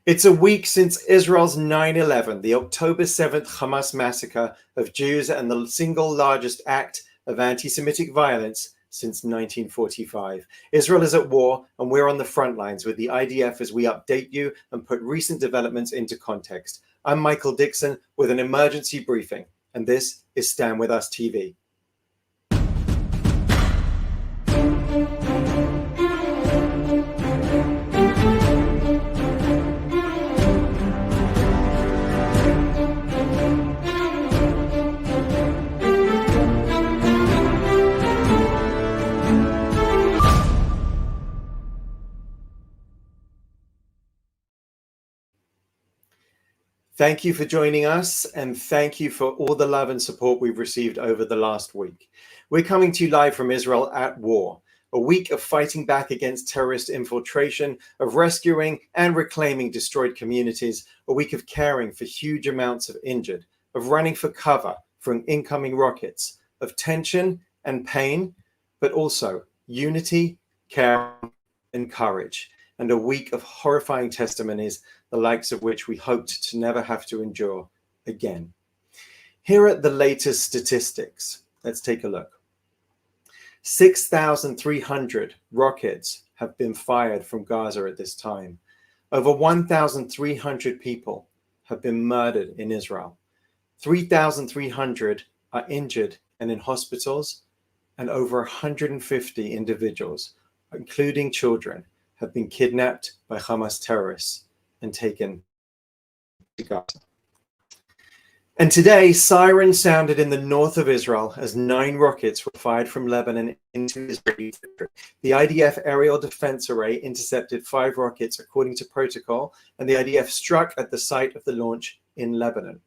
It's a week since Israel's 9/11, the October 7th Hamas massacre of Jews, and the single largest act of anti-Semitic violence since 1945. Israel is at war, and we're on the front lines with the IDF as we update you and put recent developments into context. I'm Michael Dickson with an emergency briefing, and this is Stand With Us TV. Thank you for joining us, and thank you for all the love and support we've received over the last week. We're coming to you live from Israel at war, a week of fighting back against terrorist infiltration, of rescuing and reclaiming destroyed communities, a week of caring for huge amounts of injured, of running for cover from incoming rockets, of tension and pain, but also unity, care, and courage, and a week of horrifying testimonies, the likes of which we hoped to never have to endure again. Here are the latest statistics. Let's take a look. 6,300 rockets have been fired from Gaza at this time. Over 1,300 people have been murdered in Israel. 3,300 are injured and in hospitals, and over 150 individuals, including children, have been kidnapped by Hamas terrorists and taken to Gaza. And today, sirens sounded in the north of Israel as 9 rockets were fired from Lebanon into Israeli territory. The IDF aerial defense array intercepted 5 rockets according to protocol, and the IDF struck at the site of the launch in Lebanon.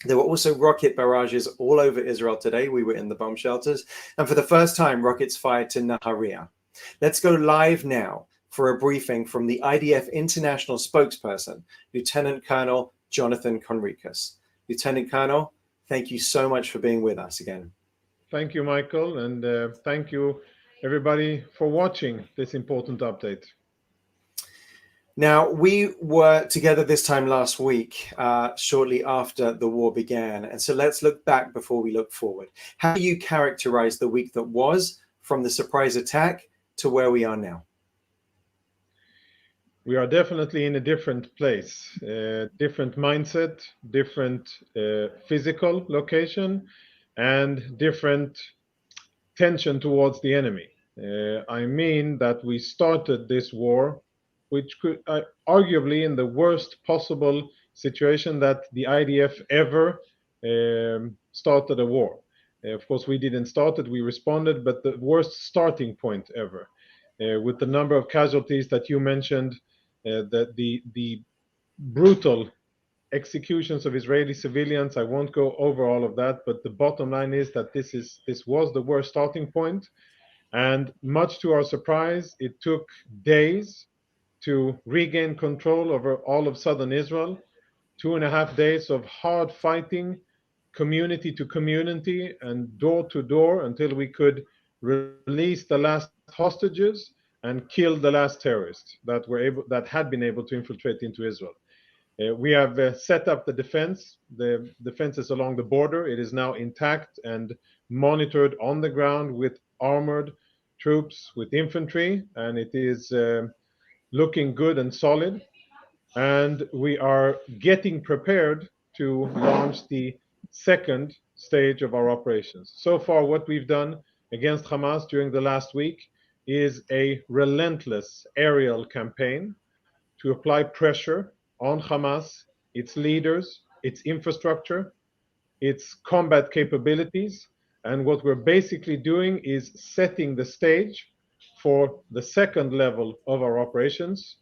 There were also rocket barrages all over Israel today. We were in the bomb shelters. And for the first time, rockets fired to Nahariya. Let's go live now for a briefing from the IDF International Spokesperson, Lieutenant Colonel Jonathan Conricus. Lieutenant Colonel, thank you so much for being with us again. Thank you, Michael, and thank you, everybody, for watching this important update. Now, we were together this time last week, shortly after the war began. And so let's look back before we look forward. How do you characterize the week that was, from the surprise attack to where we are now? We are definitely in a different place, different mindset, different physical location, and different tension towards the enemy. I mean that we started this war, which could arguably in the worst possible situation that the IDF ever started a war. Of course, we didn't start it, we responded, but the worst starting point ever. With the number of casualties that you mentioned, that the brutal executions of Israeli civilians, I won't go over all of that, but the bottom line is that this was the worst starting point. And much to our surprise, it took days to regain control over all of southern Israel. 2.5 days of hard fighting, community to community and door to door, until we could release the last hostages and kill the last terrorists that had been able to infiltrate into Israel. We have set up the defenses along the border. It is now intact and monitored on the ground with armored troops, with infantry, and it is looking good and solid. And we are getting prepared to launch the second stage of our operations. So far, what we've done against Hamas during the last week is a relentless aerial campaign to apply pressure on Hamas, its leaders, its infrastructure, its combat capabilities. And what we're basically doing is setting the stage for the second level of our operations,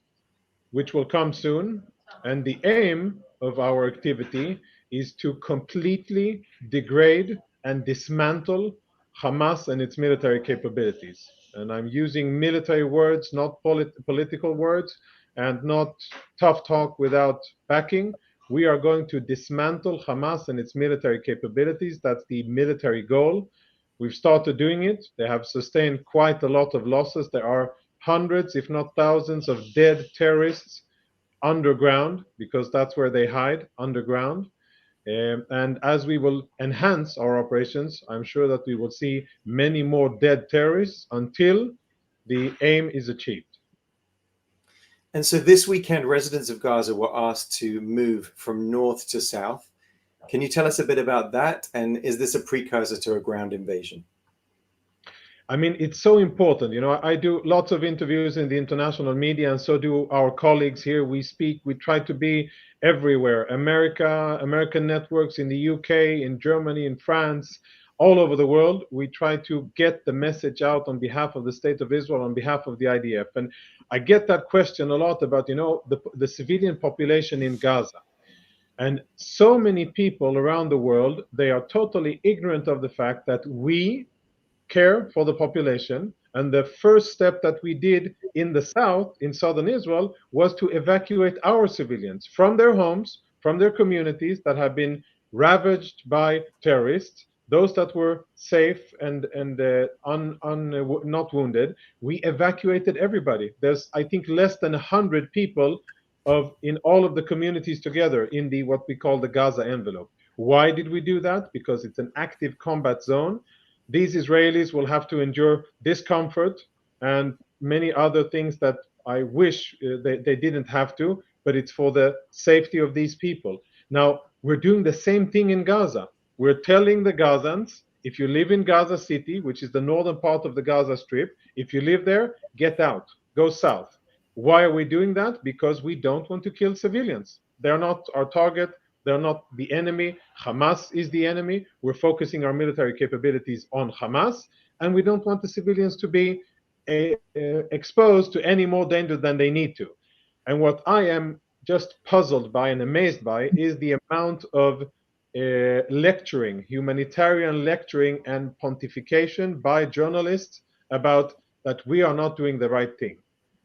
which will come soon. And the aim of our activity is to completely degrade and dismantle Hamas and its military capabilities. And I'm using military words, not political words, and not tough talk without backing. We are going to dismantle Hamas and its military capabilities. That's the military goal. We've started doing it. They have sustained quite a lot of losses. There are hundreds, if not thousands, of dead terrorists underground, because that's where they hide, underground. And as we will enhance our operations, I'm sure that we will see many more dead terrorists until the aim is achieved. And so this weekend, residents of Gaza were asked to move from north to south. Can you tell us a bit about that? And is this a precursor to a ground invasion? I mean, it's so important. You know, I do lots of interviews in the international media, and so do our colleagues here. We speak, we try to be everywhere. American networks in the UK, in Germany, in France, all over the world. We try to get the message out on behalf of the State of Israel, on behalf of the IDF. And I get that question a lot about, you know, the civilian population in Gaza. And so many people around the world, they are totally ignorant of the fact that we care for the population. And the first step that we did in the south, in southern Israel, was to evacuate our civilians from their homes, from their communities that have been ravaged by terrorists, those that were safe and not wounded. We evacuated everybody. There's, I think, less than 100 people in all of the communities together in the what we call the Gaza envelope. Why did we do that? Because it's an active combat zone. These Israelis will have to endure discomfort and many other things that I wish they didn't have to, but it's for the safety of these people. Now, we're doing the same thing in Gaza. We're telling the Gazans, if you live in Gaza City, which is the northern part of the Gaza Strip, if you live there, get out, go south. Why are we doing that? Because we don't want to kill civilians. They're not our target. They're not the enemy. Hamas is the enemy. We're focusing our military capabilities on Hamas, and we don't want the civilians to be exposed to any more danger than they need to. And what I am just puzzled by and amazed by is the amount of lecturing, humanitarian lecturing and pontification by journalists about that we are not doing the right thing,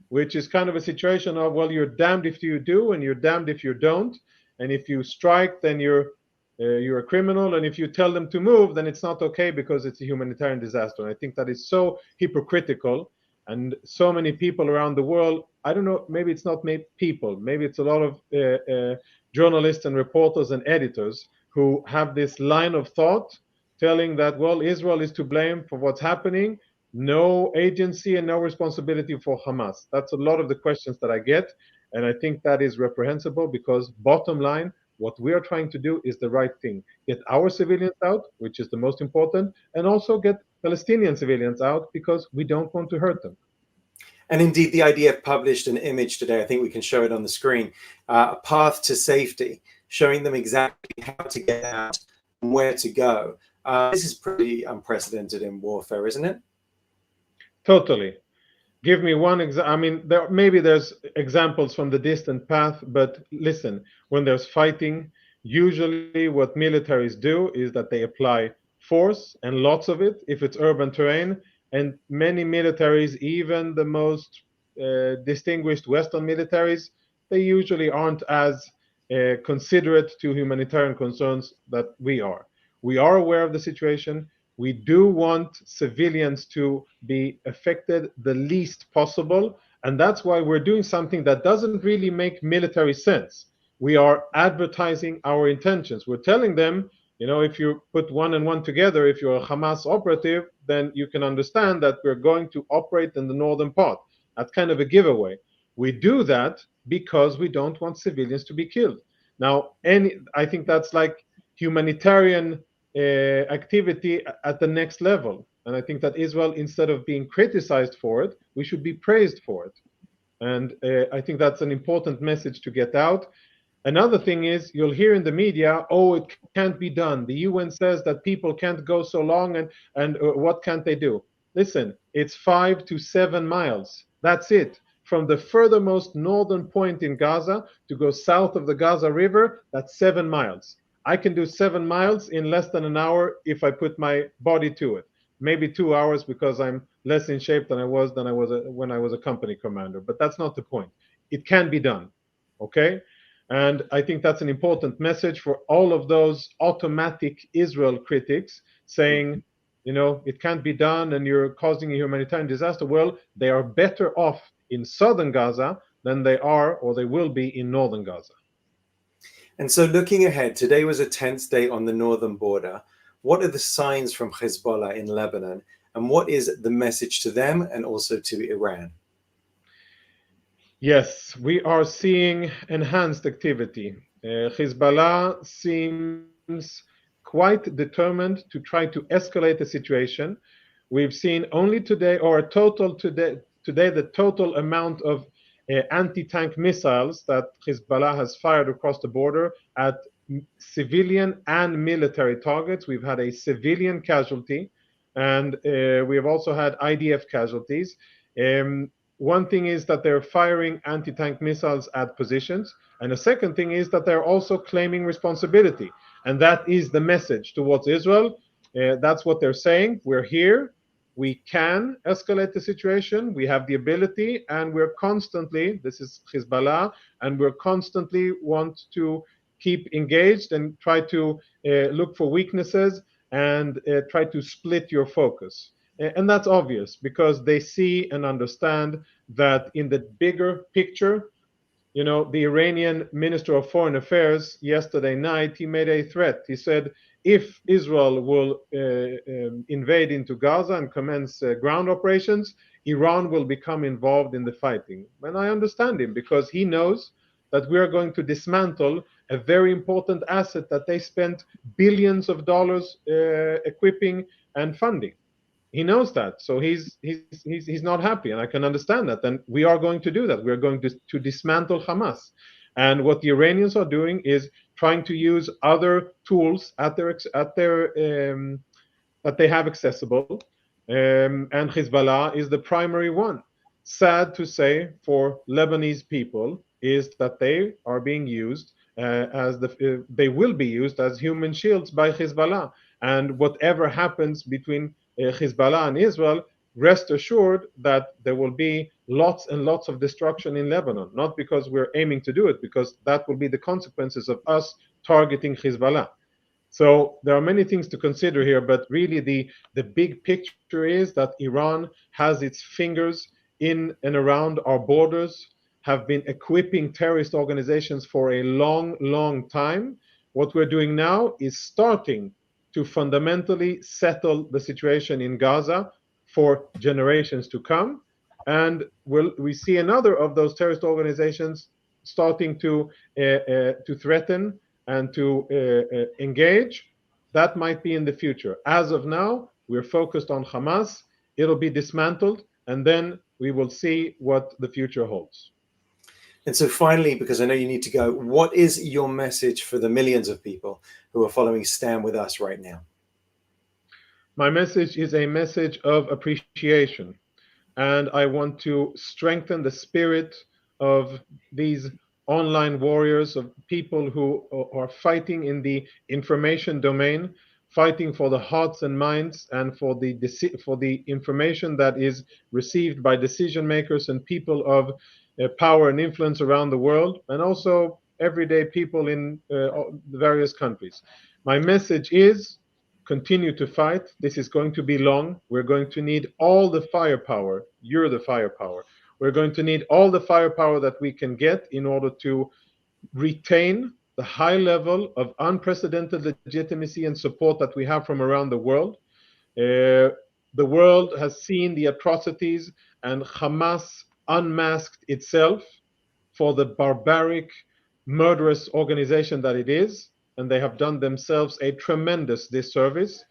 which is kind of a situation of, well, you're damned if you do and you're damned if you don't. And if you strike, then you're a criminal. And if you tell them to move, then it's not okay because it's a humanitarian disaster. And I think that is so hypocritical. And so many people around the world, I don't know, maybe it's not people, maybe it's a lot of journalists and reporters and editors who have this line of thought telling that, well, Israel is to blame for what's happening. No agency and no responsibility for Hamas. That's a lot of the questions that I get. And I think that is reprehensible because, bottom line, what we are trying to do is the right thing. Get our civilians out, which is the most important, and also get Palestinian civilians out because we don't want to hurt them. And indeed, the IDF published an image today, I think we can show it on the screen, a path to safety, showing them exactly how to get out and where to go. This is pretty unprecedented in warfare, isn't it? Totally. Give me one example. I mean, there's examples from the distant past, but listen, when there's fighting, usually what militaries do is that they apply force and lots of it if it's urban terrain. And many militaries, even the most distinguished Western militaries, they usually aren't as considerate to humanitarian concerns that we are. We are aware of the situation. We do want civilians to be affected the least possible, and that's why we're doing something that doesn't really make military sense. We are advertising our intentions. We're telling them, you know, if you put one and one together, if you're a Hamas operative, then you can understand that we're going to operate in the northern part. That's kind of a giveaway. We do that because we don't want civilians to be killed. Now, I think that's like humanitarian activity at the next level. And I think that Israel, instead of being criticized for it, we should be praised for it. And I think that's an important message to get out. Another thing is, you'll hear in the media, oh, it can't be done. The UN says that people can't go so long, and what can't they do? Listen, it's 5 to 7 miles. That's it. From the furthermost northern point in Gaza to go south of the Gaza River, that's 7 miles. I can do 7 miles in less than an hour if I put my body to it. Maybe 2 hours because I'm less in shape than I was when I was a company commander. But that's not the point. It can be done. Okay? And I think that's an important message for all of those automatic Israel critics saying, you know, it can't be done and you're causing a humanitarian disaster. Well, they are better off in southern Gaza than they are or they will be in northern Gaza. And so looking ahead, today was a tense day on the northern border. What are the signs from Hezbollah in Lebanon? And what is the message to them and also to Iran? Yes, we are seeing enhanced activity. Hezbollah seems quite determined to try to escalate the situation. We've seen only today, or a total today the total amount of anti-tank missiles that Hezbollah has fired across the border at civilian and military targets. We've had a civilian casualty, and we have also had IDF casualties. One thing is that they're firing anti-tank missiles at positions, and the second thing is that they're also claiming responsibility, and that is the message towards Israel. That's what they're saying. We're here. We can escalate the situation. We have the ability, and we're constantly, this is Hezbollah, and we're constantly want to keep engaged and try to look for weaknesses and try to split your focus. And that's obvious because they see and understand that in the bigger picture, you know, the Iranian Minister of Foreign Affairs yesterday night, he made a threat. He said, if Israel will invade into Gaza and commence ground operations, Iran will become involved in the fighting. And I understand him because he knows that we are going to dismantle a very important asset that they spent billions of dollars equipping and funding. He knows that, so he's not happy, and I can understand that. And we are going to do that. We are going to dismantle Hamas. And what the Iranians are doing is trying to use other tools at their that they have accessible, and Hezbollah is the primary one. Sad to say for Lebanese people is that they are being used they will be used as human shields by Hezbollah. And whatever happens between Hezbollah and Israel, rest assured that there will be lots and lots of destruction in Lebanon, not because we're aiming to do it, because that will be the consequences of us targeting Hezbollah. So there are many things to consider here, but really the big picture is that Iran has its fingers in and around our borders, have been equipping terrorist organizations for a long, long time. What we're doing now is starting to fundamentally settle the situation in Gaza for generations to come. And we see another of those terrorist organizations starting to threaten and to engage. That might be in the future. As of now, we're focused on Hamas. It'll be dismantled, and then we will see what the future holds. And so finally, because I know you need to go, what is your message for the millions of people who are following Stand With Us right now? My message is a message of appreciation, and I want to strengthen the spirit of these online warriors, of people who are fighting in the information domain, fighting for the hearts and minds and for the information that is received by decision makers and people of power and influence around the world, and also everyday people in the various countries. My message is continue to fight. This is going to be long. We're going to need all the firepower. You're the firepower. We're going to need all the firepower that we can get in order to retain the high level of unprecedented legitimacy and support that we have from around the world. The world has seen the atrocities, and Hamas unmasked itself for the barbaric, murderous organization that it is, and they have done themselves a tremendous disservice.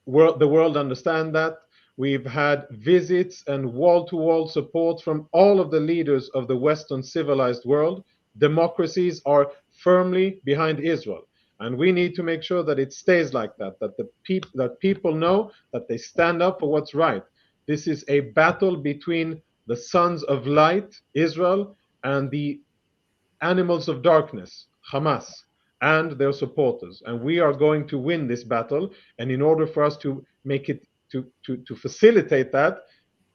The world understands that. We've had visits and wall-to-wall support from all of the leaders of the Western civilized world. Democracies are firmly behind Israel, and we need to make sure that it stays like that, that people know that they stand up for what's right. This is a battle between the sons of light, Israel, and the animals of darkness, Hamas, and their supporters. And we are going to win this battle. And in order for us to make it, to facilitate that,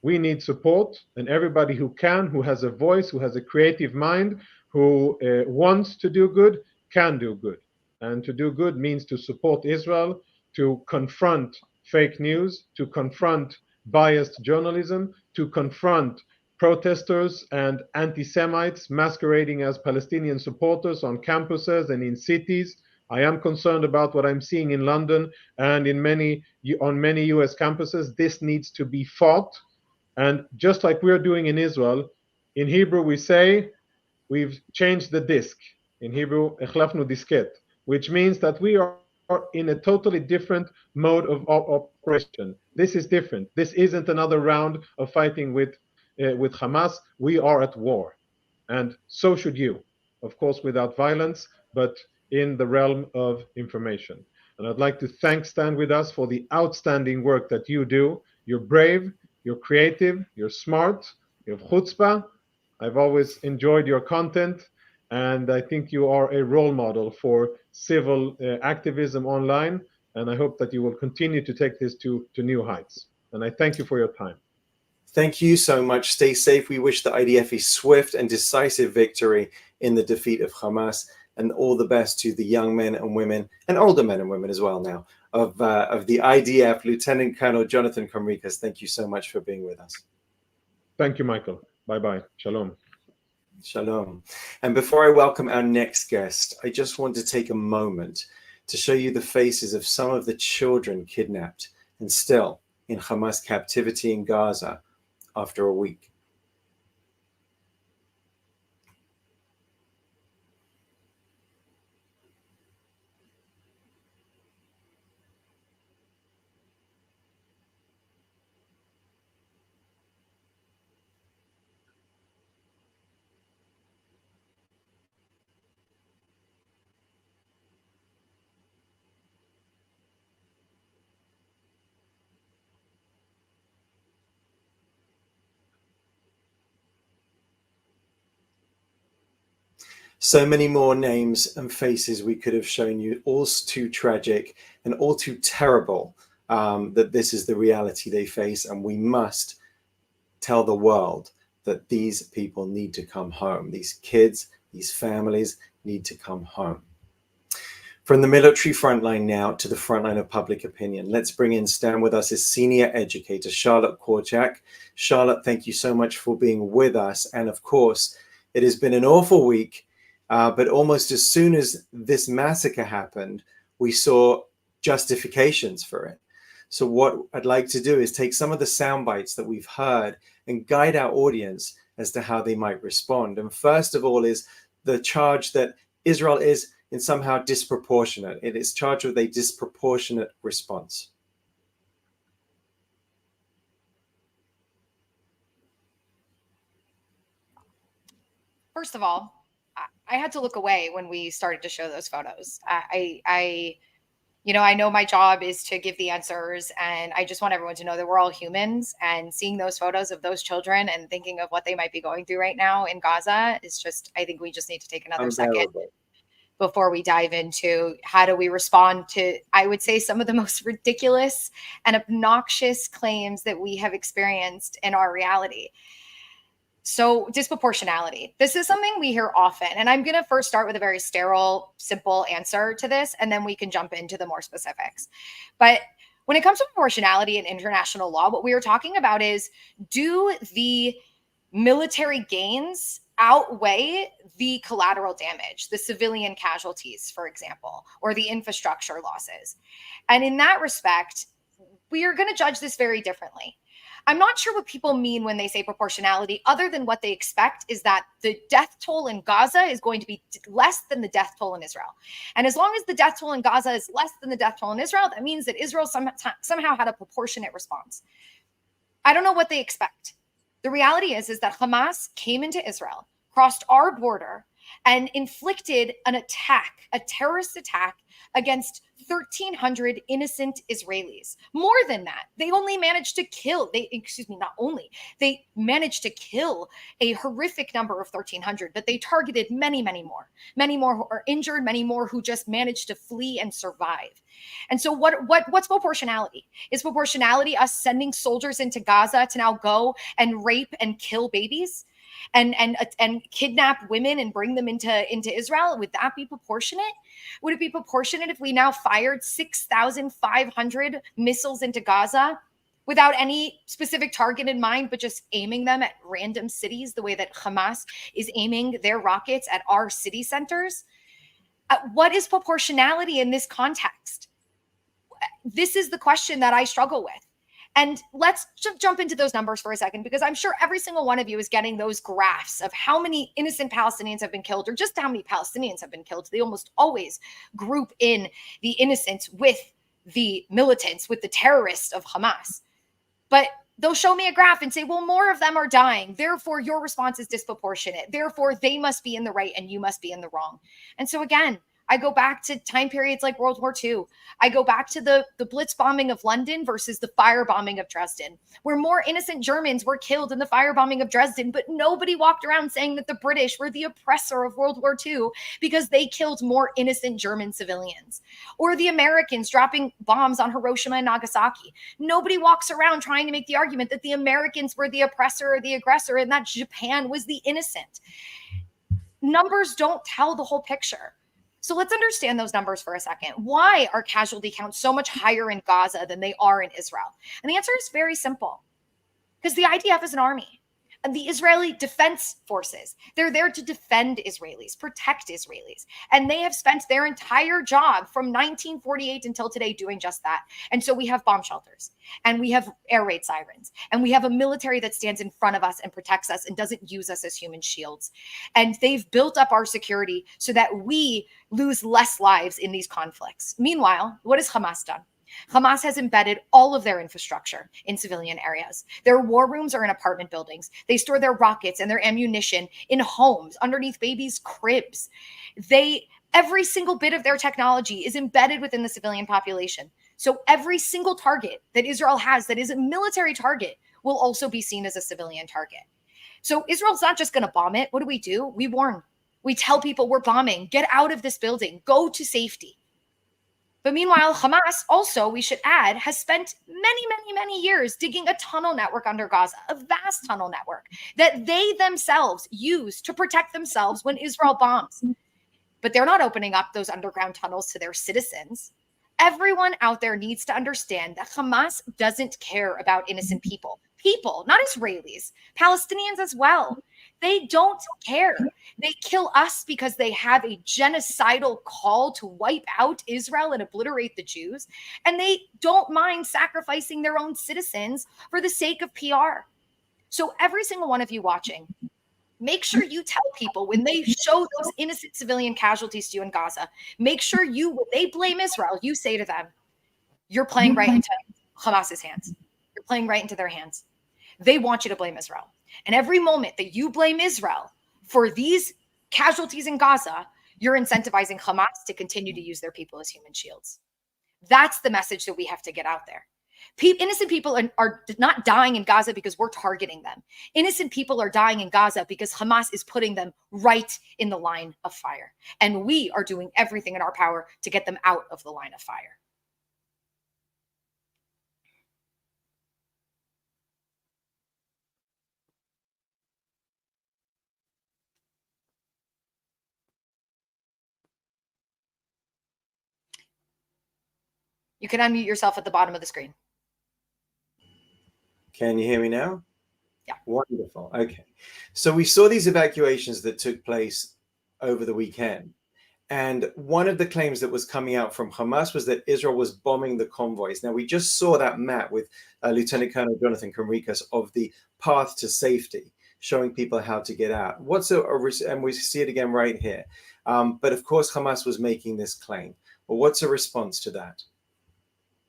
we need support. And everybody who can, who has a voice, who has a creative mind, who wants to do good, can do good. And to do good means to support Israel, to confront fake news, to confront biased journalism, to confront protesters and anti-Semites masquerading as Palestinian supporters on campuses and in cities. I am concerned about what I'm seeing in London and on many US campuses. This needs to be fought. And just like we're doing in Israel, in Hebrew we say, we've changed the disk. In Hebrew, החלפנו דיסקט, which means that we are in a totally different mode of operation. This is different. This isn't another round of fighting with Hamas. We are at war. And so should you. Of course, without violence, but in the realm of information. And I'd like to thank Stand With Us for the outstanding work that you do. You're brave, you're creative, you're smart, you have chutzpah. I've always enjoyed your content, and I think you are a role model for civil activism online, and I hope that you will continue to take this to new heights. And I thank you for your time. Thank you so much. Stay safe. We wish the IDF a swift and decisive victory in the defeat of Hamas, and all the best to the young men and women, and older men and women as well now, of the IDF. Lieutenant Colonel Jonathan Conricus, thank you so much for being with us. Thank you, Michael. Bye-bye. Shalom. Shalom. And before I welcome our next guest, I just want to take a moment to show you the faces of some of the children kidnapped and still in Hamas captivity in Gaza after a week. So many more names and faces we could have shown you, all too tragic and all too terrible, that this is the reality they face. And we must tell the world that these people need to come home. These kids, these families need to come home. From the military frontline now to the frontline of public opinion, let's bring in Stand With Us as senior educator, Charlotte Korchak. Charlotte, thank you so much for being with us. And of course, it has been an awful week. But almost as soon as this massacre happened, we saw justifications for it. So what I'd like to do is take some of the sound bites that we've heard and guide our audience as to how they might respond. And first of all is the charge that Israel is in somehow disproportionate. It is charged with a disproportionate response. First of all, I had to look away when we started to show those photos. I know my job is to give the answers, and I just want everyone to know that we're all humans, and seeing those photos of those children and thinking of what they might be going through right now in Gaza is just, I think we just need to take another second before we dive into how do we respond to, I would say, some of the most ridiculous and obnoxious claims that we have experienced in our reality. So disproportionality. This is something we hear often. And I'm going to first start with a very sterile, simple answer to this, and then we can jump into the more specifics. But when it comes to proportionality in international law, what we are talking about is, do the military gains outweigh the collateral damage, the civilian casualties, for example, or the infrastructure losses? And in that respect, we are going to judge this very differently. I'm not sure what people mean when they say proportionality, other than what they expect is that the death toll in Gaza is going to be less than the death toll in Israel. And as long as the death toll in Gaza is less than the death toll in Israel, that means that Israel somehow had a proportionate response. I don't know what they expect. The reality is that Hamas came into Israel, crossed our border, and inflicted an attack, a terrorist attack against 1,300 innocent Israelis. More than that, they managed to kill a horrific number of 1,300, but they targeted many more who are injured, many more who just managed to flee and survive. And so what's proportionality? Is proportionality us sending soldiers into Gaza to now go and rape and kill babies? And kidnap women and bring them into Israel? Would that be proportionate? Would it be proportionate if we now fired 6,500 missiles into Gaza without any specific target in mind, but just aiming them at random cities the way that Hamas is aiming their rockets at our city centers? What is proportionality in this context? This is the question that I struggle with. And let's jump into those numbers for a second, because I'm sure every single one of you is getting those graphs of how many innocent Palestinians have been killed, or just how many Palestinians have been killed. They almost always group in the innocents with the militants, with the terrorists of Hamas. But they'll show me a graph and say, well, more of them are dying. Therefore, your response is disproportionate. Therefore, they must be in the right and you must be in the wrong. And so again, I go back to time periods like World War II. I go back to the Blitz bombing of London versus the firebombing of Dresden, where more innocent Germans were killed in the firebombing of Dresden, but nobody walked around saying that the British were the oppressor of World War II because they killed more innocent German civilians. Or the Americans dropping bombs on Hiroshima and Nagasaki. Nobody walks around trying to make the argument that the Americans were the oppressor or the aggressor and that Japan was the innocent. Numbers don't tell the whole picture. So let's understand those numbers for a second. Why are casualty counts so much higher in Gaza than they are in Israel? And the answer is very simple. Because the IDF is an army. And the Israeli Defense Forces, they're there to defend Israelis, protect Israelis. And they have spent their entire job from 1948 until today doing just that. And so we have bomb shelters, and we have air raid sirens, and we have a military that stands in front of us and protects us and doesn't use us as human shields. And they've built up our security so that we lose less lives in these conflicts. Meanwhile, what has Hamas done? Hamas has embedded all of their infrastructure in civilian areas. Their war rooms are in apartment buildings. They store their rockets and their ammunition in homes, underneath babies' cribs. Every single bit of their technology is embedded within the civilian population. So every single target that Israel has that is a military target will also be seen as a civilian target. So Israel's not just going to bomb it. What do? We warn. We tell people we're bombing. Get out of this building. Go to safety. But meanwhile, Hamas also, we should add, has spent many years digging a tunnel network under Gaza, a vast tunnel network that they themselves use to protect themselves when Israel bombs. But they're not opening up those underground tunnels to their citizens. Everyone out there needs to understand that Hamas doesn't care about innocent people. People, not Israelis, Palestinians as well. They don't care. They kill us because they have a genocidal call to wipe out Israel and obliterate the Jews. And they don't mind sacrificing their own citizens for the sake of PR. So every single one of you watching, make sure you tell people when they show those innocent civilian casualties to you in Gaza, make sure when they blame Israel, you say to them, you're playing right into Hamas's hands. You're playing right into their hands. They want you to blame Israel. And every moment that you blame Israel for these casualties in Gaza, you're incentivizing Hamas to continue to use their people as human shields. That's the message that we have to get out there. Innocent people are not dying in Gaza because we're targeting them. Innocent people are dying in Gaza because Hamas is putting them right in the line of fire. And we are doing everything in our power to get them out of the line of fire. You can unmute yourself at the bottom of the screen. Can you hear me now? Yeah. Wonderful. Okay. So we saw these evacuations that took place over the weekend. And one of the claims that was coming out from Hamas was that Israel was bombing the convoys. Now, we just saw that map with Lieutenant Colonel Jonathan Conricus of the path to safety, showing people how to get out. And we see it again right here. But of course, Hamas was making this claim. Well, what's a response to that?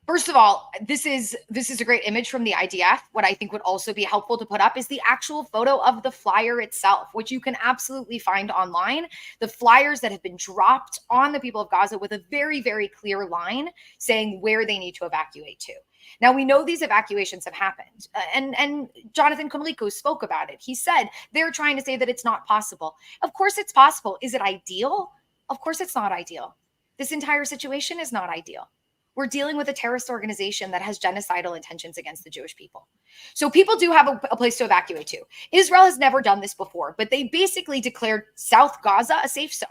First of all, this is a great image from the IDF. What I think would also be helpful to put up is the actual photo of the flyer itself, which you can absolutely find online. The flyers that have been dropped on the people of Gaza with a very clear line saying where they need to evacuate to. Now, we know these evacuations have happened, and Jonathan Conricus spoke about it. He said they're trying to say that it's not possible. Of course it's possible. Is it ideal? Of course it's not ideal. This entire situation is not ideal. We're dealing with a terrorist organization that has genocidal intentions against the Jewish people. So people do have a place to evacuate to. Israel has never done this before, but they basically declared South Gaza a safe zone.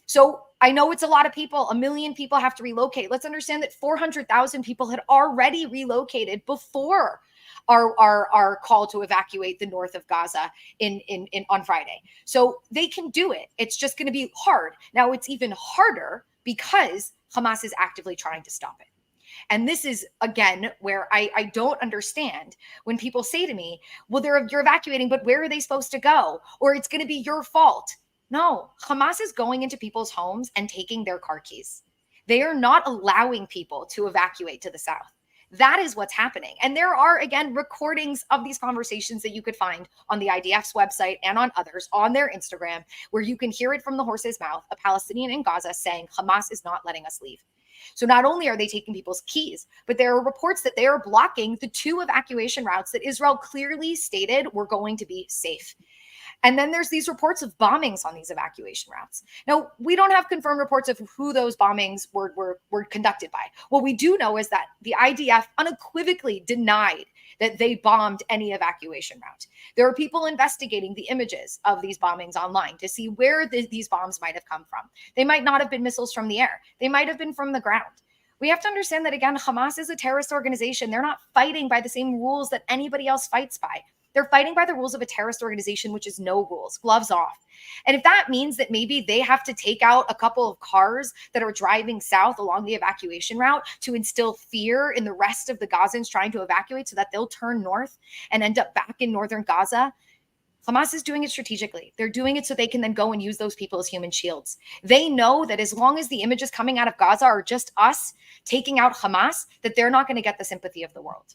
So I know it's a lot of people. 1 million people have to relocate. Let's understand that 400,000 people had already relocated before our call to evacuate the north of Gaza on Friday. So they can do it. It's just going to be hard. Now it's even harder because Hamas is actively trying to stop it. And this is, again, where I don't understand when people say to me, well, you're evacuating, but where are they supposed to go? Or it's going to be your fault. No, Hamas is going into people's homes and taking their car keys. They are not allowing people to evacuate to the south. That is what's happening. And there are, again, recordings of these conversations that you could find on the IDF's website and on others on their Instagram, where you can hear it from the horse's mouth, a Palestinian in Gaza saying, Hamas is not letting us leave. So not only are they taking people's keys, but there are reports that they are blocking the 2 evacuation routes that Israel clearly stated were going to be safe. And then there's these reports of bombings on these evacuation routes. Now, we don't have confirmed reports of who those bombings were conducted by. What we do know is that the IDF unequivocally denied that they bombed any evacuation route. There are people investigating the images of these bombings online to see where these bombs might have come from. They might not have been missiles from the air. They might have been from the ground. We have to understand that, again, Hamas is a terrorist organization. They're not fighting by the same rules that anybody else fights by. They're fighting by the rules of a terrorist organization, which is no rules, gloves off. And if that means that maybe they have to take out a couple of cars that are driving south along the evacuation route to instill fear in the rest of the Gazans trying to evacuate so that they'll turn north and end up back in northern Gaza, Hamas is doing it strategically. They're doing it so they can then go and use those people as human shields. They know that as long as the images coming out of Gaza are just us taking out Hamas, that they're not going to get the sympathy of the world.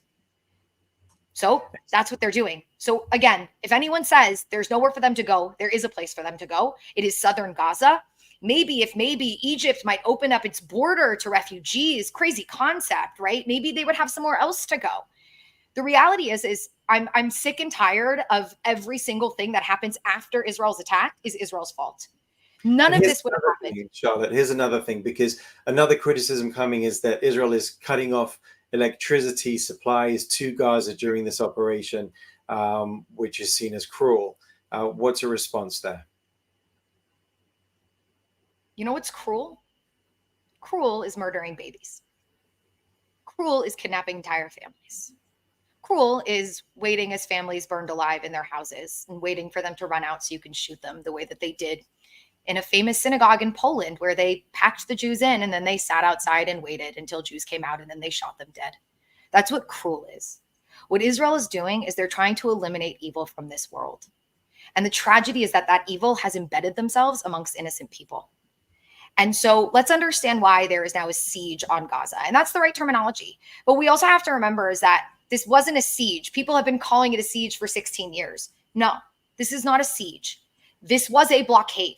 So that's what they're doing. So again, if anyone says there's nowhere for them to go, there is a place for them to go. It is southern Gaza. Maybe Egypt might open up its border to refugees, crazy concept, right? Maybe they would have somewhere else to go. The reality is I'm sick and tired of every single thing that happens after Israel's attack is Israel's fault. None of this would have happened. Charlotte, here's another thing, because another criticism coming is that Israel is cutting off electricity supplies to Gaza during this operation, which is seen as cruel. What's a response there? You know what's cruel? Cruel is murdering babies. Cruel is kidnapping entire families. Cruel is waiting as families burned alive in their houses and waiting for them to run out so you can shoot them the way that they did in a famous synagogue in Poland, where they packed the Jews in and then they sat outside and waited until Jews came out and then they shot them dead. That's what cruel is. What Israel is doing is they're trying to eliminate evil from this world. And the tragedy is that that evil has embedded themselves amongst innocent people. And so let's understand why there is now a siege on Gaza. And that's the right terminology. But we also have to remember is that this wasn't a siege. People have been calling it a siege for 16 years. No, this is not a siege. This was a blockade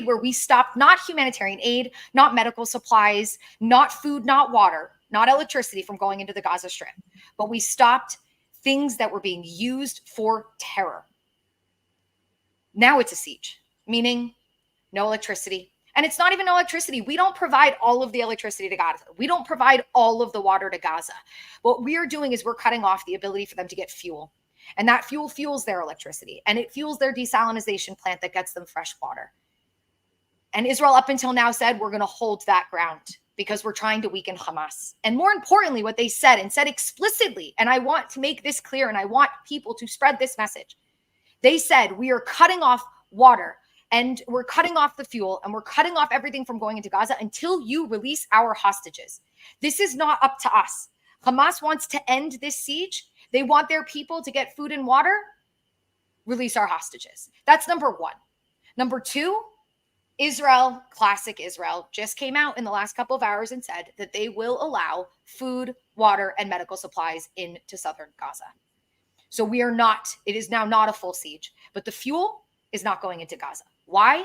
where we stopped not humanitarian aid, not medical supplies, not food, not water, not electricity from going into the Gaza Strip, but we stopped things that were being used for terror. Now it's a siege, meaning no electricity. And it's not even electricity. We don't provide all of the electricity to Gaza. We don't provide all of the water to Gaza. What we are doing is we're cutting off the ability for them to get fuel. And that fuel fuels their electricity, and it fuels their desalinization plant that gets them fresh water. And Israel up until now said, we're going to hold that ground because we're trying to weaken Hamas. And more importantly, what they said, and said explicitly, and I want to make this clear and I want people to spread this message. They said, we are cutting off water and we're cutting off the fuel and we're cutting off everything from going into Gaza until you release our hostages. This is not up to us. Hamas wants to end this siege. They want their people to get food and water. Release our hostages. That's number one. Number two, Israel, classic Israel, just came out in the last couple of hours and said that they will allow food, water, and medical supplies into southern Gaza. So we are not, it is now not a full siege, but the fuel is not going into Gaza. Why?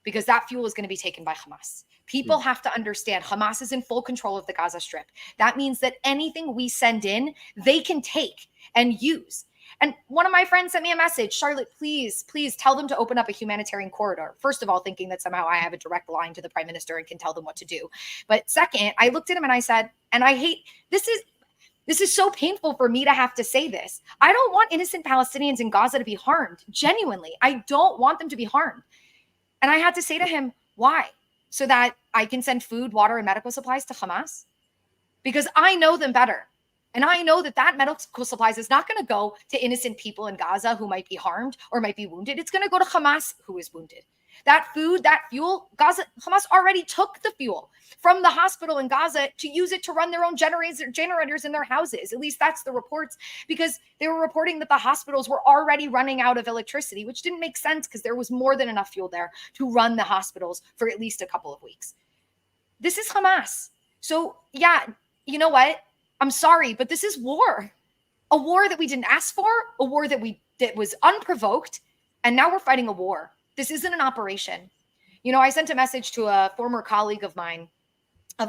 Because that fuel is going to be taken by Hamas. People have to understand Hamas is in full control of the Gaza Strip. That means that anything we send in, they can take and use. And one of my friends sent me a message, Charlotte, please tell them to open up a humanitarian corridor. First of all, thinking that somehow I have a direct line to the prime minister and can tell them what to do. But second, I looked at him and I said, and I hate, this is so painful for me to have to say this. I don't want innocent Palestinians in Gaza to be harmed. Genuinely, I don't want them to be harmed. And I had to say to him, Why? So that I can send food, water, and medical supplies to Hamas? Because I know them better. And I know that that medical supplies is not going to go to innocent people in Gaza who might be harmed or might be wounded. It's going to go to Hamas who is wounded. That food, that fuel, Hamas already took the fuel from the hospital in Gaza to use it to run their own generators in their houses. At least that's the reports, because they were reporting that the hospitals were already running out of electricity, which didn't make sense because there was more than enough fuel there to run the hospitals for at least a couple of weeks. This is Hamas. So yeah, you know what? I'm sorry, but this is war. A war that we didn't ask for, a war that was unprovoked, and now we're fighting a war. This isn't an operation. You know, I sent a message to a former colleague of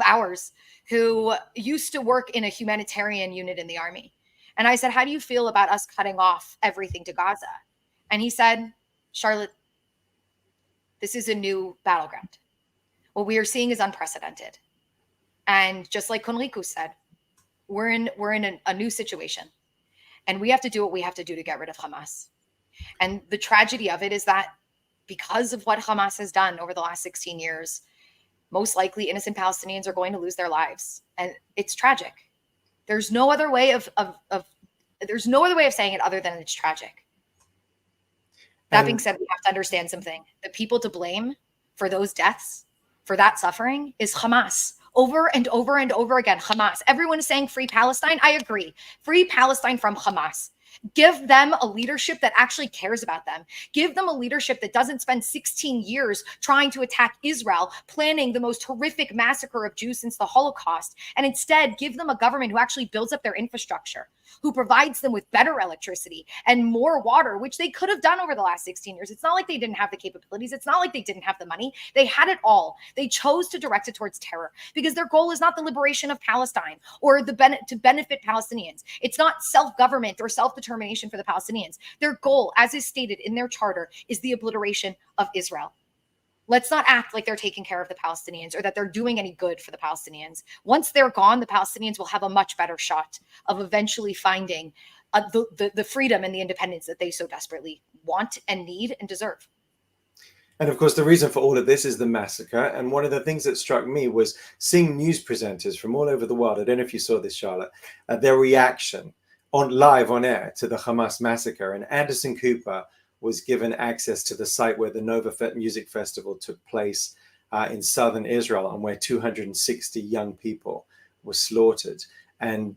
ours, who used to work in a humanitarian unit in the army. And I said, how do you feel about us cutting off everything to Gaza? And he said, Charlotte, this is a new battleground. What we are seeing is unprecedented. And just like Conricus said, we're in a new situation. And we have to do what we have to do to get rid of Hamas. And the tragedy of it is that because of what Hamas has done over the last 16 years, most likely innocent Palestinians are going to lose their lives. And it's tragic. There's no other way of saying it other than it's tragic. That being said, we have to understand something. The people to blame for those deaths, for that suffering, is Hamas. Over and over and over again, Hamas. Everyone is saying free Palestine. I agree. Free Palestine from Hamas. Give them a leadership that actually cares about them. Give them a leadership that doesn't spend 16 years trying to attack Israel, planning the most horrific massacre of Jews since the Holocaust, and instead give them a government who actually builds up their infrastructure, who provides them with better electricity and more water, which they could have done over the last 16 years. It's not like they didn't have the capabilities. It's not like they didn't have the money. They had it all. They chose to direct it towards terror because their goal is not the liberation of Palestine or to benefit Palestinians. It's not self-government or self-determination for the Palestinians. Their goal, as is stated in their charter, is the obliteration of Israel. Let's not act like they're taking care of the Palestinians or that they're doing any good for the Palestinians. Once they're gone, the Palestinians will have a much better shot of eventually finding the freedom and the independence that they so desperately want and need and deserve. And of course, the reason for all of this is the massacre. And one of the things that struck me was seeing news presenters from all over the world. I don't know if you saw this, Charlotte, their reaction live on air to the Hamas massacre. And Anderson Cooper was given access to the site where the Nova Music Festival took place in southern Israel, and where 260 young people were slaughtered. And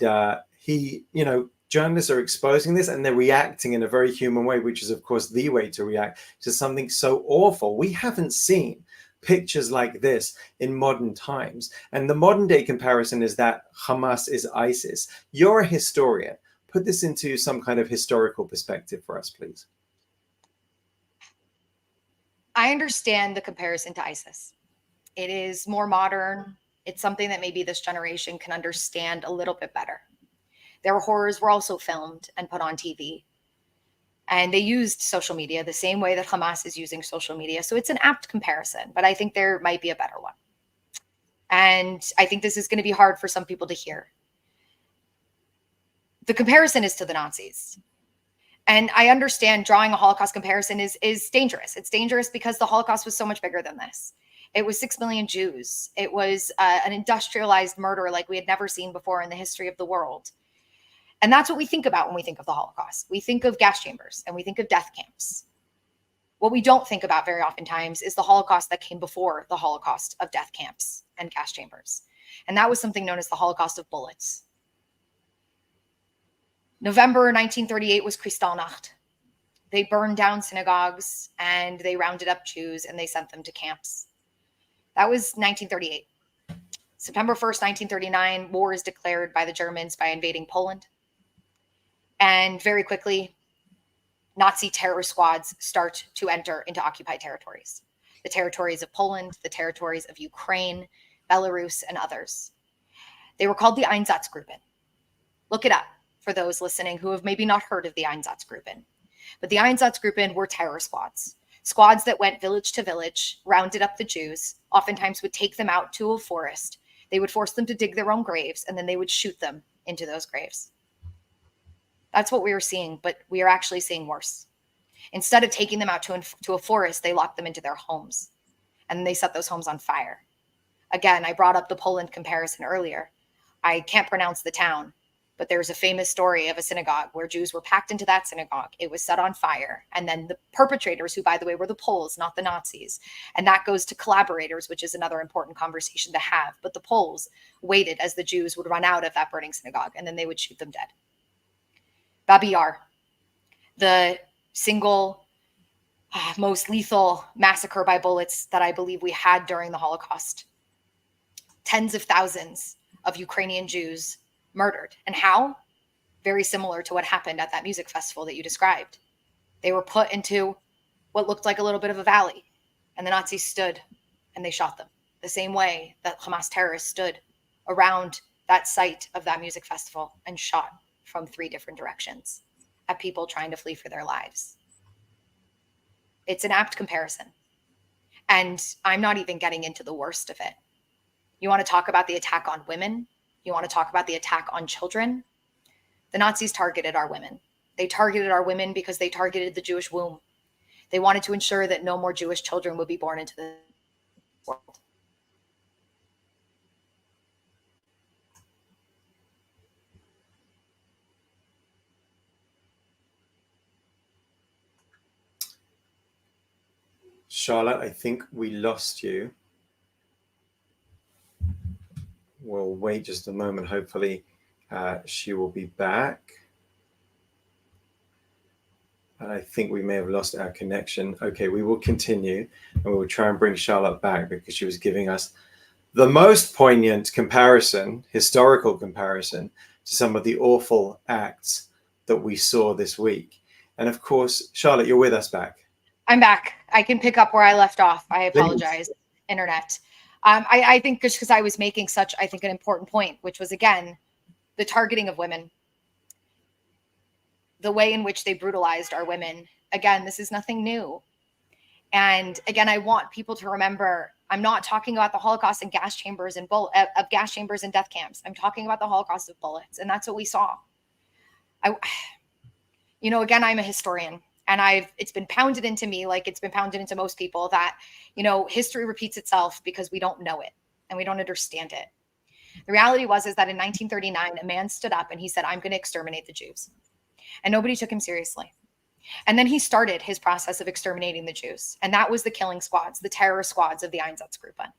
journalists are exposing this, and they're reacting in a very human way, which is, of course, the way to react to something so awful. We haven't seen pictures like this in modern times. And the modern day comparison is that Hamas is ISIS. You're a historian. Put this into some kind of historical perspective for us, please. I understand the comparison to ISIS. It is more modern. It's something that maybe this generation can understand a little bit better. Their horrors were also filmed and put on TV. And they used social media the same way that Hamas is using social media. So it's an apt comparison, but I think there might be a better one. And I think this is going to be hard for some people to hear. The comparison is to the Nazis. And I understand drawing a Holocaust comparison is dangerous. It's dangerous because the Holocaust was so much bigger than this. It was 6 million Jews. It was an industrialized murder like we had never seen before in the history of the world. And that's what we think about when we think of the Holocaust. We think of gas chambers and we think of death camps. What we don't think about very oftentimes is the Holocaust that came before the Holocaust of death camps and gas chambers. And that was something known as the Holocaust of bullets. November 1938 was Kristallnacht. They burned down synagogues and they rounded up Jews and they sent them to camps. That was 1938. September 1st, 1939, war is declared by the Germans by invading Poland. And very quickly, Nazi terror squads start to enter into occupied territories. The territories of Poland, the territories of Ukraine, Belarus, and others. They were called the Einsatzgruppen. Look it up for those listening who have maybe not heard of the Einsatzgruppen. But the Einsatzgruppen were terror squads. Squads that went village to village, rounded up the Jews, oftentimes would take them out to a forest. They would force them to dig their own graves, and then they would shoot them into those graves. That's what we were seeing, but we are actually seeing worse. Instead of taking them out to a forest, they locked them into their homes. and they set those homes on fire. Again, I brought up the Poland comparison earlier. I can't pronounce the town, but there's a famous story of a synagogue where Jews were packed into that synagogue. It was set on fire. And then the perpetrators, who, by the way, were the Poles, not the Nazis. And that goes to collaborators, which is another important conversation to have. But the Poles waited as the Jews would run out of that burning synagogue, and then they would shoot them dead. Babi Yar, the single most lethal massacre by bullets that I believe we had during the Holocaust. Tens of thousands of Ukrainian Jews murdered. And how? Very similar to what happened at that music festival that you described. They were put into what looked like a little bit of a valley, and the Nazis stood and they shot them the same way that Hamas terrorists stood around that site of that music festival and shot from 3 different directions at people trying to flee for their lives. It's an apt comparison. And I'm not even getting into the worst of it. You want to talk about the attack on women? You want to talk about the attack on children? The Nazis targeted our women. They targeted our women because they targeted the Jewish womb. They wanted to ensure that no more Jewish children would be born into the world. Charlotte, I think we lost you. We'll wait just a moment. Hopefully she will be back. And I think we may have lost our connection. Okay, we will continue and we will try and bring Charlotte back because she was giving us the most poignant comparison, historical comparison, to some of the awful acts that we saw this week. And of course, Charlotte, you're with us back. I'm back. I can pick up where I left off. I apologize, internet. I think just because I was making such, I think, an important point, which was, again, the targeting of women, the way in which they brutalized our women. Again, this is nothing new. And again, I want people to remember, I'm not talking about the Holocaust and gas chambers and gas chambers and death camps. I'm talking about the Holocaust of bullets. And that's what we saw. Again, I'm a historian. And it's been pounded into me, like it's been pounded into most people, that, history repeats itself because we don't know it and we don't understand it. The reality is that in 1939, a man stood up and he said, I'm going to exterminate the Jews. And nobody took him seriously. And then he started his process of exterminating the Jews. And that was the killing squads, the terror squads of the Einsatzgruppe.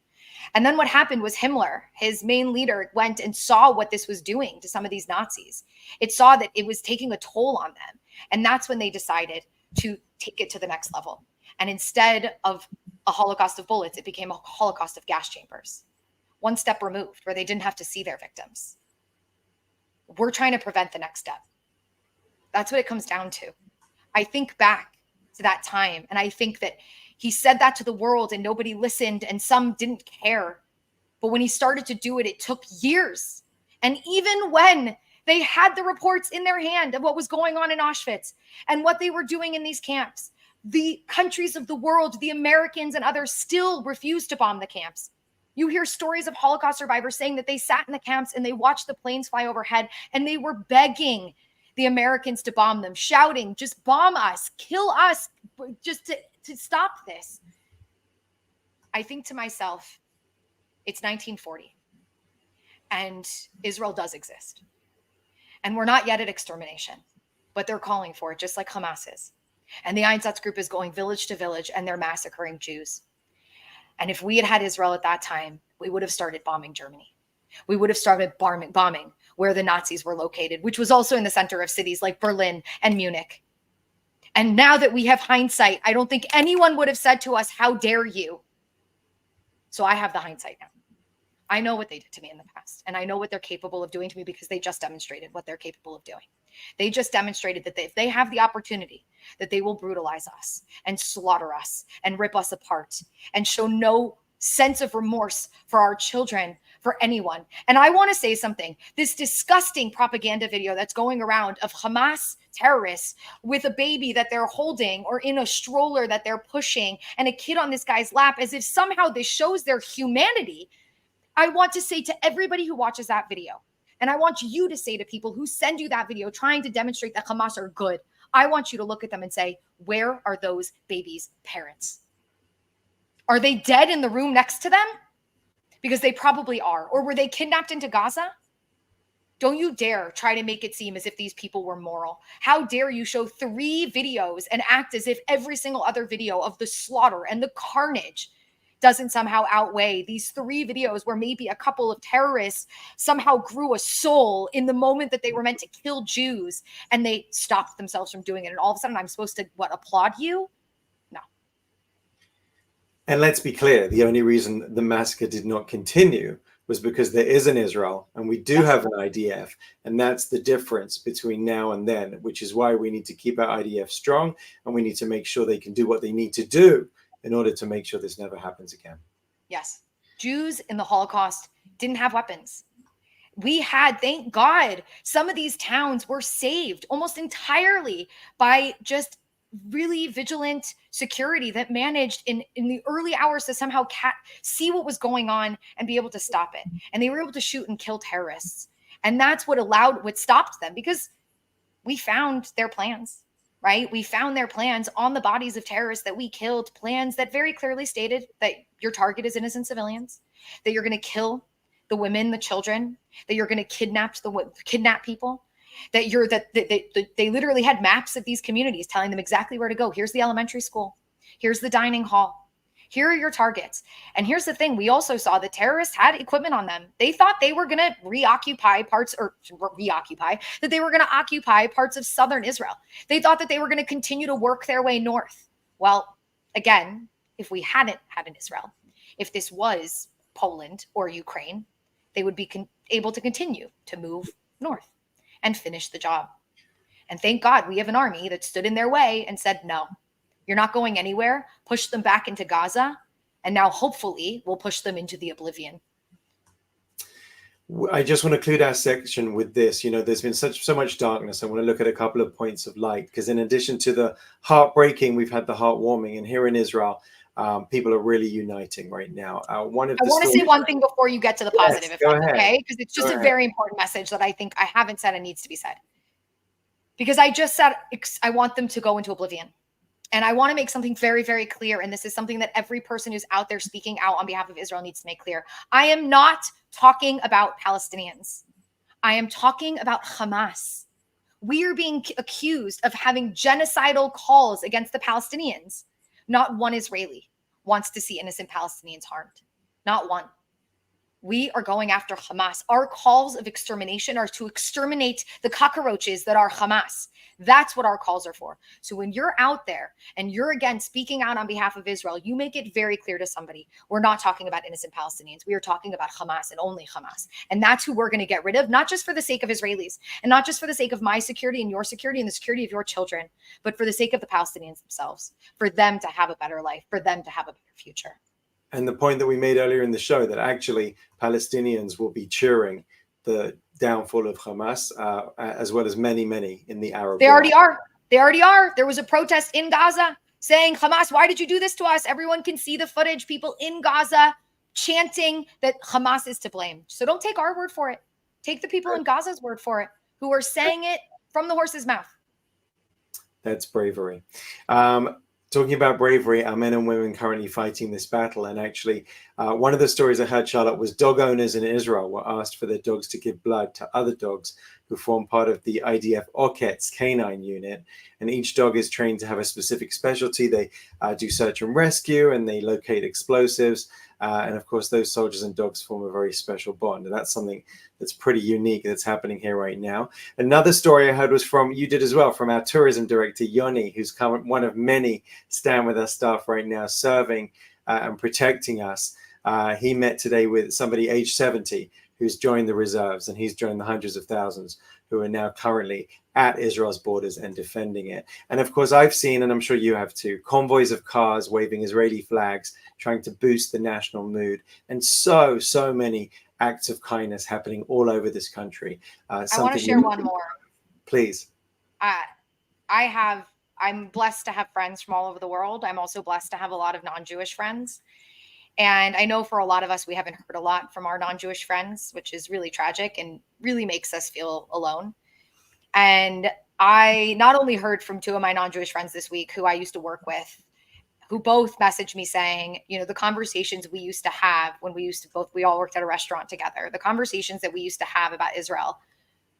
And then what happened was Himmler, his main leader, went and saw what this was doing to some of these Nazis. It saw that it was taking a toll on them. And that's when they decided to take it to the next level. And instead of a Holocaust of bullets, it became a Holocaust of gas chambers. One step removed, where they didn't have to see their victims. We're trying to prevent the next step. That's what it comes down to. I think back to that time, and I think that he said that to the world and nobody listened and some didn't care. But when he started to do it, it took years. And even when they had the reports in their hand of what was going on in Auschwitz and what they were doing in these camps, the countries of the world, the Americans and others, still refused to bomb the camps. You hear stories of Holocaust survivors saying that they sat in the camps and they watched the planes fly overhead and they were begging the Americans to bomb them, shouting, just bomb us, kill us, just to stop this. I think to myself, it's 1940 and Israel does exist. And we're not yet at extermination, but they're calling for it, just like Hamas is. And the Einsatzgruppe is going village to village and they're massacring Jews. And if we had had Israel at that time, we would have started bombing Germany. We would have started bombing where the Nazis were located, which was also in the center of cities like Berlin and Munich. And now that we have hindsight, I don't think anyone would have said to us, how dare you? So I have the hindsight now. I know what they did to me in the past, and I know what they're capable of doing to me because they just demonstrated what they're capable of doing. They just demonstrated that if they have the opportunity, that they will brutalize us and slaughter us and rip us apart and show no sense of remorse for our children, for anyone. And I want to say something. This disgusting propaganda video that's going around of Hamas terrorists with a baby that they're holding or in a stroller that they're pushing and a kid on this guy's lap, as if somehow this shows their humanity. I want to say to everybody who watches that video, and I want you to say to people who send you that video trying to demonstrate that Hamas are good, I want you to look at them and say, where are those babies' parents? Are they dead in the room next to them? Because they probably are. Or were they kidnapped into Gaza? Don't you dare try to make it seem as if these people were moral. How dare you show 3 videos and act as if every single other video of the slaughter and the carnage doesn't somehow outweigh these 3 videos where maybe a couple of terrorists somehow grew a soul in the moment that they were meant to kill Jews and they stopped themselves from doing it. And all of a sudden I'm supposed to, applaud you? No. And let's be clear, the only reason the massacre did not continue was because there is an Israel and we do have an IDF. And that's the difference between now and then, which is why we need to keep our IDF strong and we need to make sure they can do what they need to do in order to make sure this never happens again. Yes. Jews in the Holocaust didn't have weapons. We had, thank God, some of these towns were saved almost entirely by just really vigilant security that managed in the early hours to somehow see what was going on and be able to stop it. And they were able to shoot and kill terrorists. And that's what stopped them, because we found their plans, right? We found their plans on the bodies of terrorists that we killed, plans that very clearly stated that your target is innocent civilians, that you're going to kill the women, the children, that you're going to kidnap people. They literally had maps of these communities telling them exactly where to go. Here's the elementary school. Here's the dining hall. Here are your targets. And here's the thing. We also saw that terrorists had equipment on them. They thought they were going to that they were going to occupy parts of southern Israel. They thought that they were going to continue to work their way north. Well, again, if we hadn't had an Israel, if this was Poland or Ukraine, they would be able to continue to move north and finish the job. And thank God we have an army that stood in their way and said, no, you're not going anywhere. Push them back into Gaza. And now hopefully we'll push them into the oblivion. I just want to conclude our section with this. You know, there's been so much darkness. I want to look at a couple of points of light, because in addition to the heartbreaking, we've had the heartwarming. And here in Israel, people are really uniting right now. I want to say one thing before you get to the positive, if that's okay, because it's just a very important message that I think I haven't said and needs to be said. Because I just said I want them to go into oblivion. And I want to make something very, very clear. And this is something that every person who's out there speaking out on behalf of Israel needs to make clear. I am not talking about Palestinians. I am talking about Hamas. We are being accused of having genocidal calls against the Palestinians. Not one Israeli wants to see innocent Palestinians harmed. Not one. We are going after Hamas. Our calls of extermination are to exterminate the cockroaches that are Hamas. That's what our calls are for. So when you're out there and you're, again, speaking out on behalf of Israel, you make it very clear to somebody, we're not talking about innocent Palestinians. We are talking about Hamas and only Hamas. And that's who we're going to get rid of, not just for the sake of Israelis and not just for the sake of my security and your security and the security of your children, but for the sake of the Palestinians themselves, for them to have a better life, for them to have a better future. And the point that we made earlier in the show, that actually Palestinians will be cheering the downfall of Hamas, as well as many in the Arab world. They already are. They already are. There was a protest in Gaza saying, Hamas, why did you do this to us? Everyone can see the footage. People in Gaza chanting that Hamas is to blame. So don't take our word for it. Take the people in Gaza's word for it, who are saying it from the horse's mouth. That's bravery. Talking about bravery, our men and women currently fighting this battle. And actually, one of the stories I heard, Charlotte, was dog owners in Israel were asked for their dogs to give blood to other dogs who form part of the IDF Oket's canine unit. And each dog is trained to have a specific specialty. They do search and rescue, and they locate explosives. And of course, those soldiers and dogs form a very special bond. And that's something that's pretty unique that's happening here right now. Another story I heard was you did as well, from our tourism director, Yoni, who's one of many Stand With Us staff right now, serving and protecting us. He met today with somebody age 70 who's joined the reserves, and he's joined the hundreds of thousands who are now currently at Israel's borders and defending it. And of course, I've seen, and I'm sure you have too, convoys of cars waving Israeli flags, trying to boost the national mood, and so many acts of kindness happening all over this country. I want to share one more. Please. I'm blessed to have friends from all over the world. I'm also blessed to have a lot of non-Jewish friends. And I know for a lot of us, we haven't heard a lot from our non-Jewish friends, which is really tragic and really makes us feel alone. And I not only heard from 2 of my non-Jewish friends this week, who I used to work with, who both messaged me saying, you know, the conversations we used to have when we all worked at a restaurant together, the conversations that we used to have about Israel,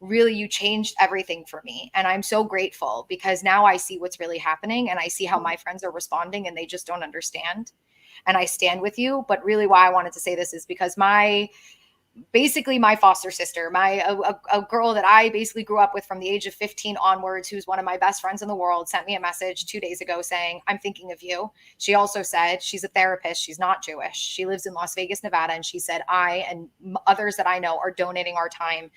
really, you changed everything for me. And I'm so grateful because now I see what's really happening and I see how my friends are responding and they just don't understand. And I stand with you. But really why I wanted to say this is because basically my foster sister, a girl that I basically grew up with from the age of 15 onwards, who's one of my best friends in the world, sent me a message 2 days ago saying, I'm thinking of you. She also said she's a therapist. She's not Jewish. She lives in Las Vegas, Nevada. And she said, I and others that I know are donating our time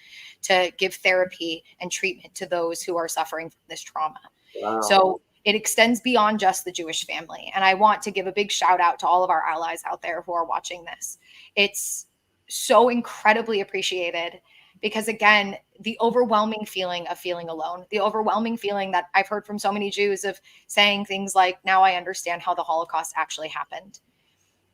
to give therapy and treatment to those who are suffering from this trauma. Wow. So it extends beyond just the Jewish family. And I want to give a big shout out to all of our allies out there who are watching this. It's so incredibly appreciated because, again, the overwhelming feeling of feeling alone, the overwhelming feeling that I've heard from so many Jews of saying things like, now I understand how the Holocaust actually happened.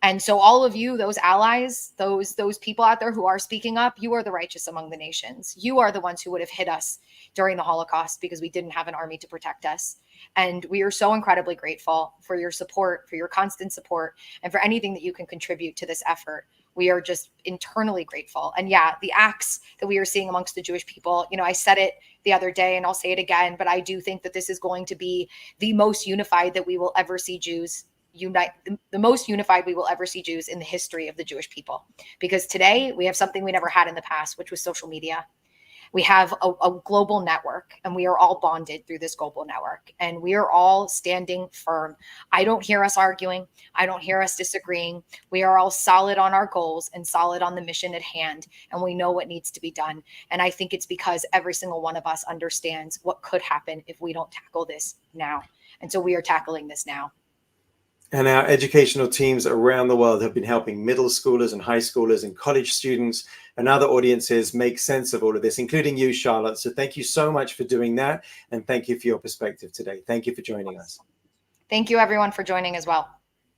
And so all of you, those allies, those people out there who are speaking up, you are the righteous among the nations. You are the ones who would have hit us during the Holocaust because we didn't have an army to protect us. And we are so incredibly grateful for your support, for your constant support, and for anything that you can contribute to this effort. We are just internally grateful. And yeah, the acts that we are seeing amongst the Jewish people, you know, I said it the other day and I'll say it again, but I do think that this is going to be the most unified that we will ever see Jews unite, the most unified we will ever see Jews in the history of the Jewish people. Because today we have something we never had in the past, which was social media. We have a global network and we are all bonded through this global network and we are all standing firm. I don't hear us arguing. I don't hear us disagreeing. We are all solid on our goals and solid on the mission at hand. And we know what needs to be done. And I think it's because every single one of us understands what could happen if we don't tackle this now. And so we are tackling this now. And our educational teams around the world have been helping middle schoolers and high schoolers and college students and other audiences make sense of all of this, including you, Charlotte. So thank you so much for doing that. And thank you for your perspective today. Thank you for joining us. Thank you, everyone, for joining as well.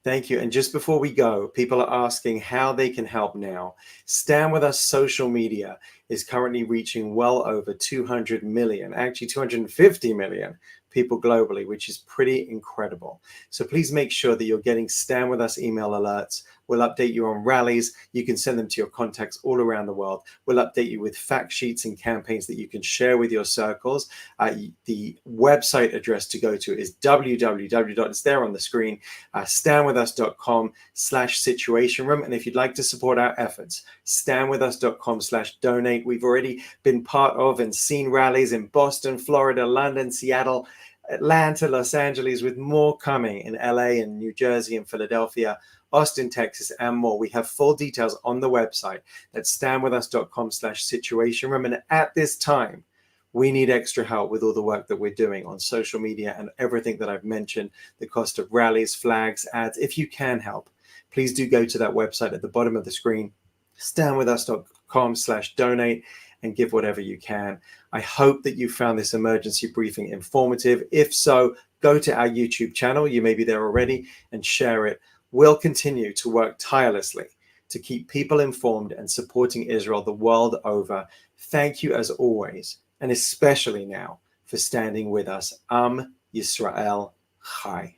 Thank you. And just before we go, people are asking how they can help now. Stand With Us social media is currently reaching well over 200 million, actually 250 million people globally, which is pretty incredible. So please make sure that you're getting Stand With Us email alerts. We'll update you on rallies. You can send them to your contacts all around the world. We'll update you with fact sheets and campaigns that you can share with your circles. The website address to go to is www. It's there on the screen, standwithus.com/situation room. And if you'd like to support our efforts, standwithus.com/donate. We've already been part of and seen rallies in Boston, Florida, London, Seattle, Atlanta, Los Angeles, with more coming in LA and New Jersey and Philadelphia, Austin, Texas, and more. We have full details on the website at standwithus.com/situation room. And at this time, we need extra help with all the work that we're doing on social media and everything that I've mentioned, the cost of rallies, flags, ads. If you can help, please do go to that website at the bottom of the screen, standwithus.com/donate, and give whatever you can. I hope that you found this emergency briefing informative. If so, go to our YouTube channel. You may be there already, and share it. We'll continue to work tirelessly to keep people informed and supporting Israel the world over. Thank you as always, and especially now, for standing with us. Yisrael Chai.